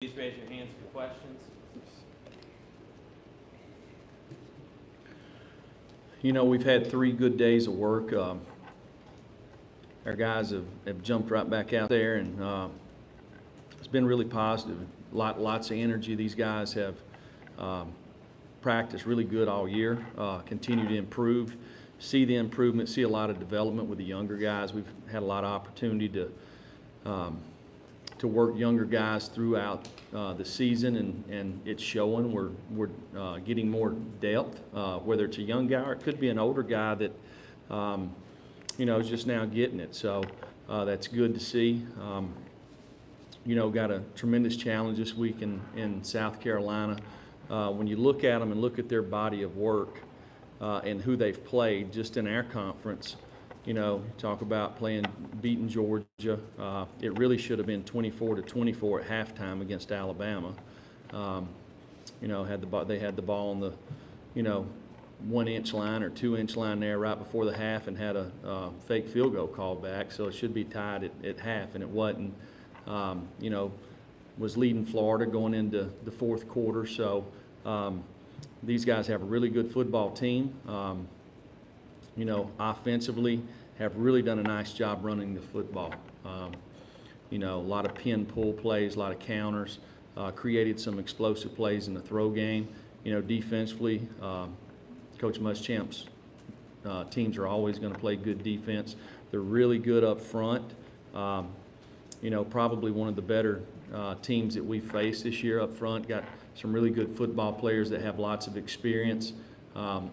Please raise your hands for questions. You know, we've had 3 good days of work. Our guys have jumped right back out there, and it's been really positive. Lots of energy. These guys have practiced really good all year, continue to improve, see the improvement, see a lot of development with the younger guys. We've had a lot of opportunity to work younger guys throughout the season, and it's showing. We're getting more depth, whether it's a young guy or it could be an older guy that is just now getting it. So that's good to see. Got a tremendous challenge this week in South Carolina. When you look at them and look at their body of work and who they've played just in our conference, talk about beating Georgia. It really should have been 24-24 at halftime against Alabama. They had the ball on the, 1-inch line or 2-inch line there right before the half and had a fake field goal called back. So it should be tied at half, and it wasn't. Was leading Florida going into the fourth quarter. So these guys have a really good football team. Offensively, have really done a nice job running the football. A lot of pin pull plays, a lot of counters, created some explosive plays in the throw game. Defensively, Coach Muschamp's teams are always going to play good defense. They're really good up front. Probably one of the better teams that we've faced this year up front. Got some really good football players that have lots of experience,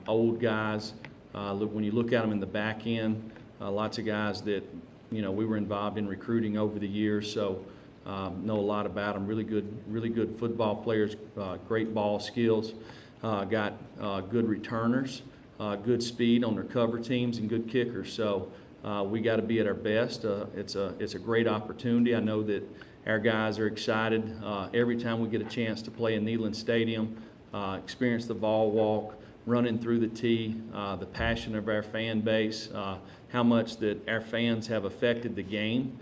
old guys. When you look at them in the back end, lots of guys that, we were involved in recruiting over the years, so know a lot about them. Really good football players, great ball skills, got good returners, good speed on their cover teams, and good kickers. So we got to be at our best. It's a great opportunity. I know that our guys are excited every time we get a chance to play in Neyland Stadium, experience the ball walk, running through the tee, the passion of our fan base, how much that our fans have affected the game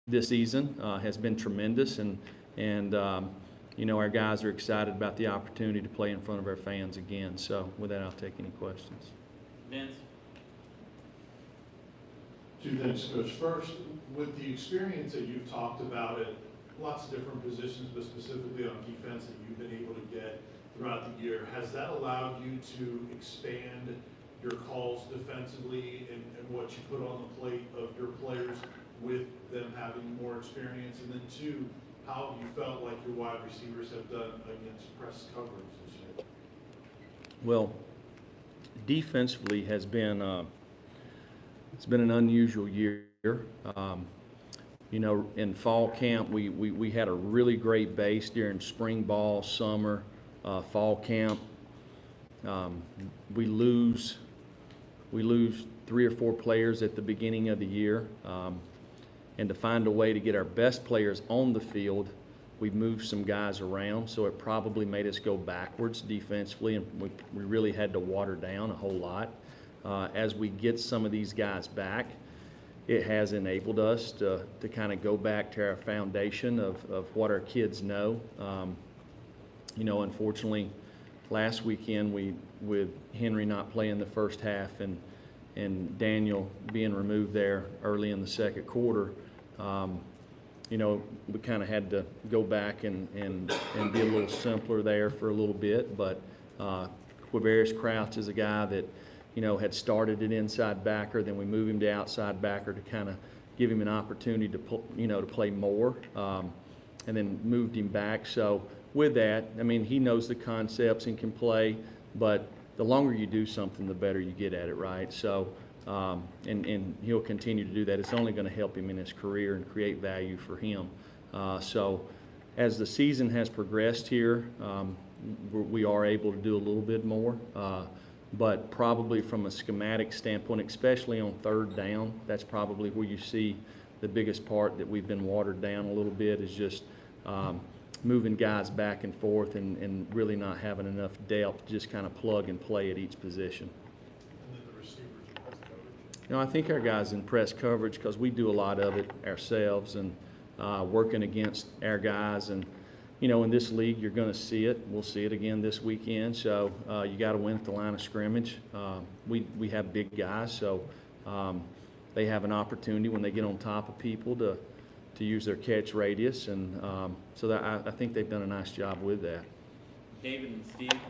this season has been tremendous, and our guys are excited about the opportunity to play in front of our fans again. So with that, I'll take any questions. Vince? 2 things, Coach. First, with the experience that you've talked about at lots of different positions, but specifically on defense that you've been able to get throughout the year, has that allowed you to expand your calls defensively and what you put on the plate of your players with them having more experience? And then 2, how have you felt like your wide receivers have done against press coverage this year? Well, defensively has been it's been an unusual year. In fall camp, we had a really great base during spring ball, summer, fall camp. We lose 3 or 4 players at the beginning of the year, and to find a way to get our best players on the field, we moved some guys around, so it probably made us go backwards defensively, and we really had to water down a whole lot. As we get some of these guys back, it has enabled us to kind of go back to our foundation of what our kids know. Unfortunately, last weekend with Henry not playing the first half and Daniel being removed there early in the second quarter, we kind of had to go back and be a little simpler there for a little bit. But Quavarius Crouch is a guy that had started at inside backer, then we moved him to outside backer to kind of give him an opportunity to play more, and then moved him back. So with that, he knows the concepts and can play, but the longer you do something, the better you get at it, right? So, and he'll continue to do that. It's only going to help him in his career and create value for him. So as the season has progressed here, we are able to do a little bit more. But probably from a schematic standpoint, especially on third down, that's probably where you see the biggest part that we've been watered down a little bit, is just moving guys back and forth and really not having enough depth to just kind of plug and play at each position. And then the receivers in press coverage? I think our guys in press coverage, because we do a lot of it ourselves, and working against our guys. And, you know, in this league, you're going to see it. We'll see it again this weekend. So you got to win at the line of scrimmage. We have big guys, so they have an opportunity when they get on top of people to use their catch radius. And so that, I think they've done a nice job with that. David and Steve.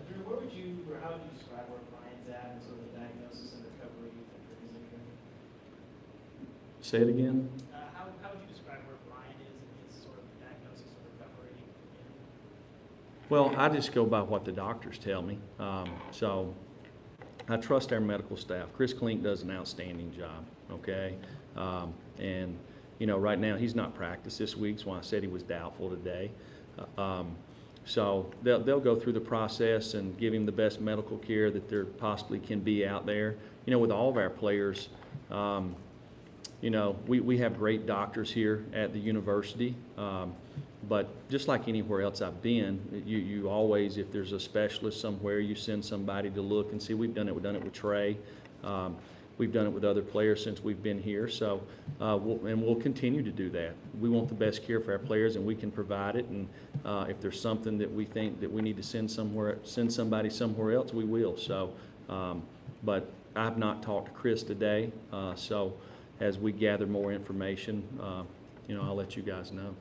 Drew, where would you, or how would you describe where Brian's at and sort of the diagnosis and recovery for his injury? Say it again. How would you describe where Brian is and his sort of diagnosis and recovery? Well, I just go by what the doctors tell me. So I trust our medical staff. Chris Klink does an outstanding job, okay? And, you know, right now he's not practiced this week, so I said he was doubtful today. So they'll go through the process and give him the best medical care that there possibly can be out there. You know, with all of our players, you know, we have great doctors here at the university, but just like anywhere else I've been, you always, if there's a specialist somewhere, you send somebody to look and see. We've done it with Trey. We've done it with other players since we've been here, so we'll continue to do that. We want the best care for our players, and we can provide it. And if there's something that we think that we need to send somebody somewhere else, we will. So, but I've not talked to Chris today, so as we gather more information, you know, I'll let you guys know.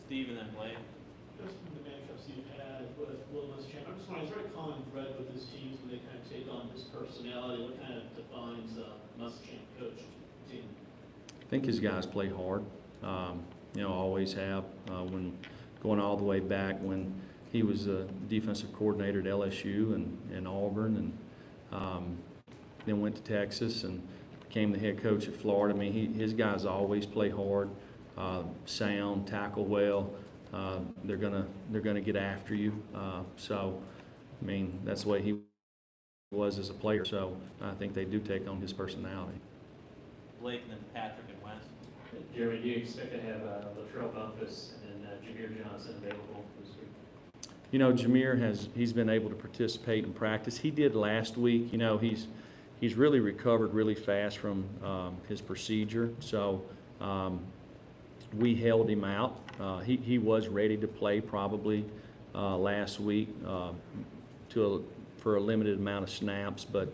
Steve and then Blake. Just from the matchups you've had with Will Muschamp, I'm just wondering, is there a common thread with his teams when they kind of take on his personality? What kind of defines Muschamp coach team? I think his guys play hard. You know, always have. When going all the way back when he was a defensive coordinator at LSU and Auburn, and then went to Texas and became the head coach at Florida. I mean, his guys always play hard, sound, tackle well. They're gonna get after you. So, I mean, that's the way he was as a player. So I think they do take on his personality. Blake and then Patrick and West. Jeremy, do you expect to have Latrell Bumpus and Jameer Johnson available this week? You know, Jameer he's been able to participate in practice. He did last week. You know, he's really recovered really fast from his procedure. So we held him out. He was ready to play probably last week for a limited amount of snaps, but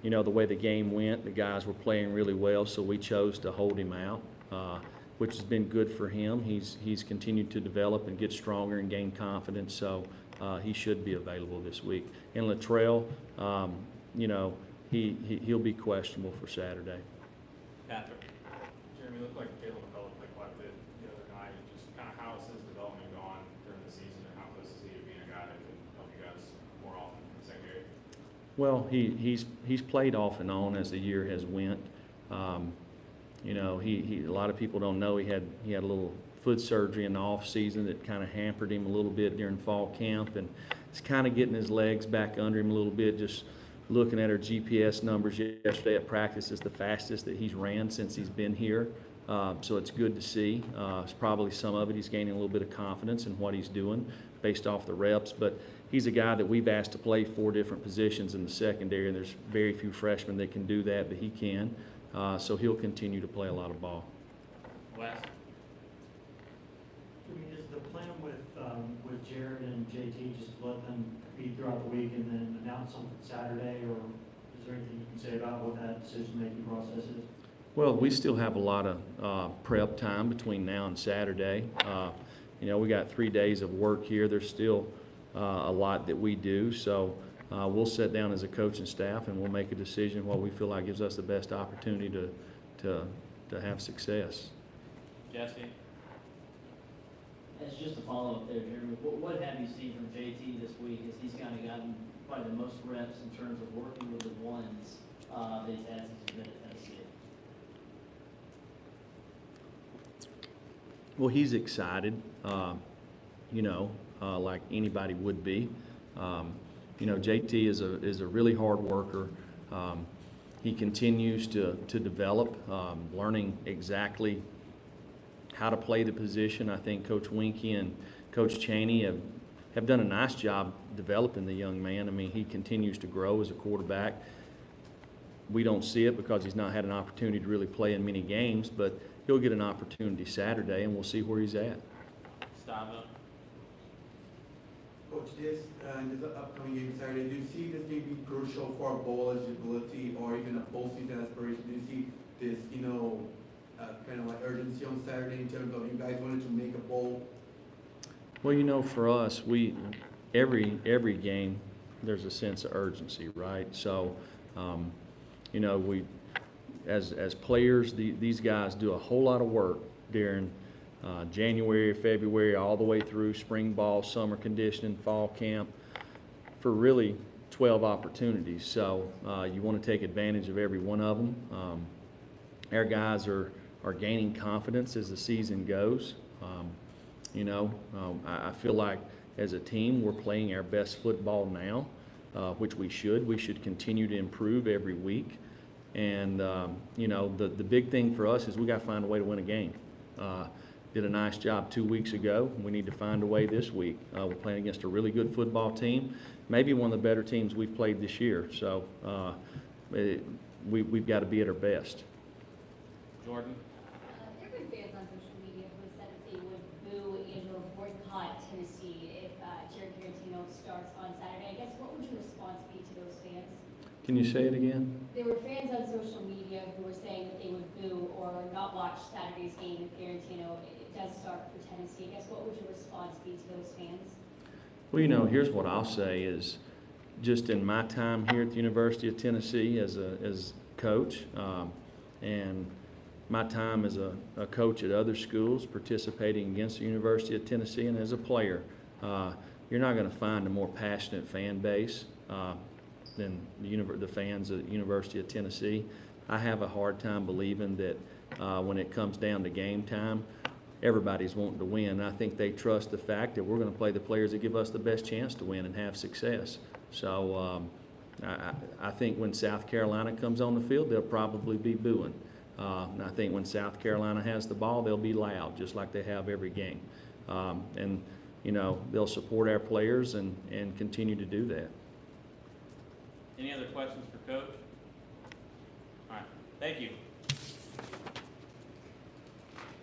you know, the way the game went, the guys were playing really well, so we chose to hold him out, which has been good for him. He's continued to develop and get stronger and gain confidence, so he should be available this week. And Latrell, you know, he'll be questionable for Saturday. Patrick. Jeremy, looked like Caleb McCullough played quite a bit the other night. Just kind of how's his development gone during the season, and how close is he to being a guy that can help you guys more often in the secondary? Well, he's played off and on as the year has went. You know, a lot of people don't know he had a little foot surgery in the off season that kind of hampered him a little bit during fall camp, and it's kind of getting his legs back under him a little bit. Just looking at our GPS numbers yesterday at practice, is the fastest that he's ran since he's been here. So it's good to see. It's probably some of it he's gaining a little bit of confidence in what he's doing based off the reps, but he's a guy that we've asked to play 4 different positions in the secondary, and there's very few freshmen that can do that, but he can. So he'll continue to play a lot of ball. West. Is the plan with Jared and JT just to let them compete throughout the week and then announce something Saturday, or is there anything you can say about what that decision-making process is? Well, we still have a lot of prep time between now and Saturday. You know, we got 3 days of work here. There's still a lot that we do, so we'll sit down as a coaching staff and we'll make a decision what we feel like gives us the best opportunity to have success. Jesse. As just a follow-up there, Jeremy, what have you seen from JT this week as he's kind of gotten probably the most reps in terms of working with the ones that he's had since he's been at Tennessee? Well, he's excited, you know, like anybody would be. You know, JT is a really hard worker. He continues to develop, learning exactly how to play the position. I think Coach Winkie and Coach Chaney have done a nice job developing the young man. I mean, he continues to grow as a quarterback. We don't see it because he's not had an opportunity to really play in many games, but he'll get an opportunity Saturday, and we'll see where he's at. Gustavo. Coach, this upcoming game Saturday, do you see this game be crucial for bowl eligibility or even a postseason aspiration? Do you see this, kind of like urgency on Saturday in terms of you guys wanted to make a bowl? Well, for us, every game, there's a sense of urgency, right? So, we, as players, these guys do a whole lot of work during January, February, all the way through spring ball, summer conditioning, fall camp, for really 12 opportunities. So you want to take advantage of every one of them. Our guys are gaining confidence as the season goes. I feel like as a team we're playing our best football now, which we should. We should continue to improve every week. And, the big thing for us is we got to find a way to win a game. Did a nice job 2 weeks ago. We need to find a way this week. We're playing against a really good football team, maybe one of the better teams we've played this year. So we've got to be at our best. Jordan. There have been fans on social media who have said that they would boo and/or boycott Tennessee if Jared Garantino starts on Saturday. I guess what would your response be to those fans? Can you say it again? There were fans on social media who were saying that they would boo or not watch Saturday's game if Garantino does start for Tennessee. I guess what would your response be to those fans? Well, here's what I'll say is, just in my time here at the University of Tennessee as coach, and my time as a coach at other schools participating against the University of Tennessee and as a player, you're not going to find a more passionate fan base than the fans at the University of Tennessee. I have a hard time believing that when it comes down to game time, everybody's wanting to win. I think they trust the fact that we're going to play the players that give us the best chance to win and have success. So I think when South Carolina comes on the field, they'll probably be booing. And I think when South Carolina has the ball, they'll be loud, just like they have every game. And they'll support our players and continue to do that. Any other questions for Coach? All right, thank you.